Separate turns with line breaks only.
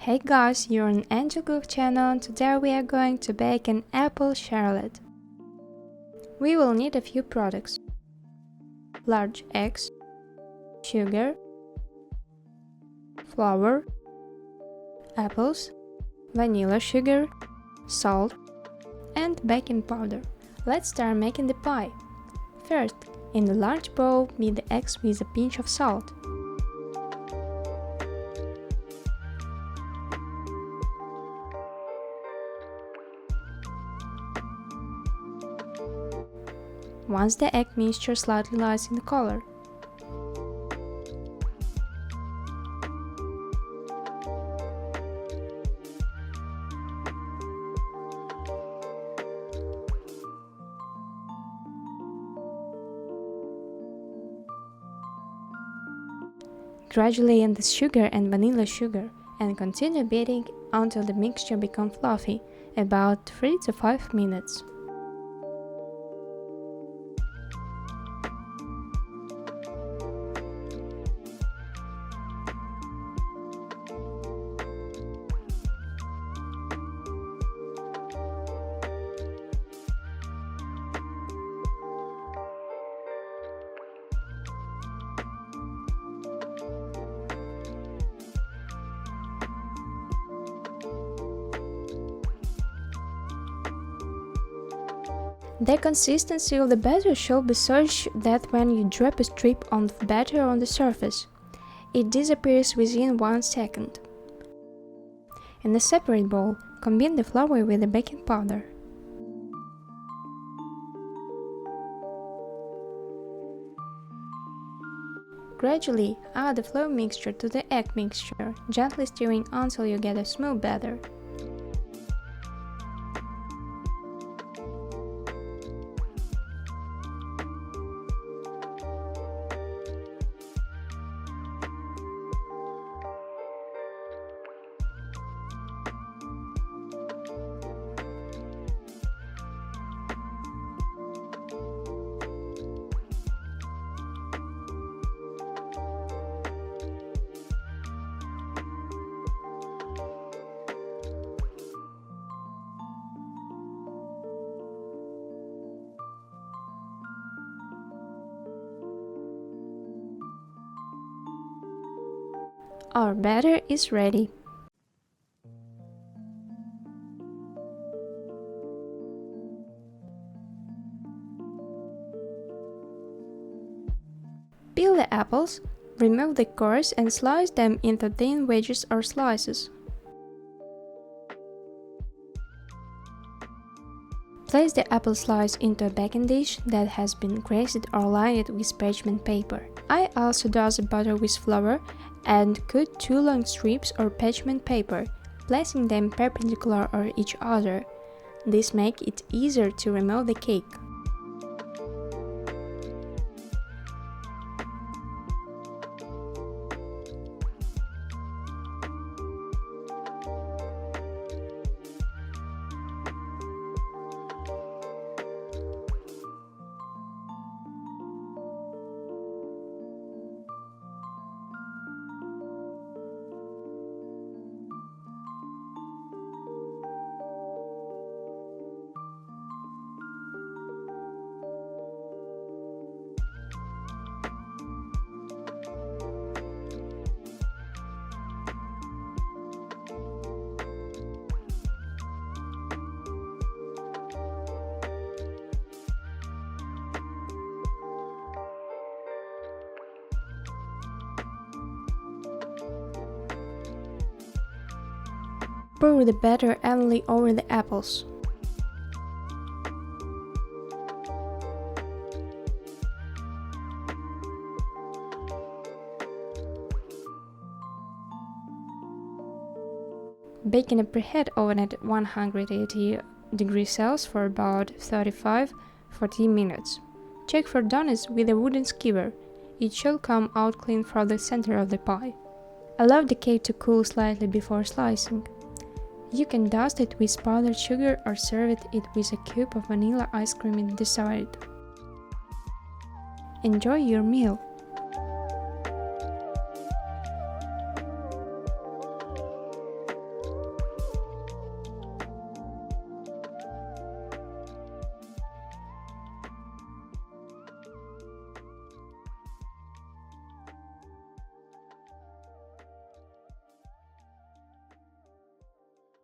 Hey guys, you're on Angel Cook channel and today we are going to bake an apple charlotte. We will need a few products: large eggs, sugar, flour, apples, vanilla sugar, salt, and baking powder. Let's start making the pie. First, in the large bowl, beat the eggs with a pinch of salt. Once the egg mixture slightly lights in color, gradually add the sugar and vanilla sugar and continue beating until the mixture becomes fluffy, about 3 to 5 minutes. The consistency of the batter should be such that when you drop a strip of batter on the surface, it disappears within 1 second. In a separate bowl, combine the flour with the baking powder. Gradually add the flour mixture to the egg mixture, gently stirring until you get a smooth batter. Our batter is ready. Peel the apples, remove the cores and slice them into thin wedges or slices. Place the apple slice into a baking dish that has been greased or lined with parchment paper. I also dust the butter with flour and cut 2 long strips of parchment paper, placing them perpendicular on each other. This makes it easier to remove the cake. Pour the batter evenly over the apples. Bake in a preheat oven at 180 degrees Celsius for about 35–40 minutes. Check for donuts with a wooden skewer. It should come out clean from the center of the pie. Allow the cake to cool slightly before slicing. You can dust it with powdered sugar or serve it with a cube of vanilla ice cream in the side. Enjoy your meal!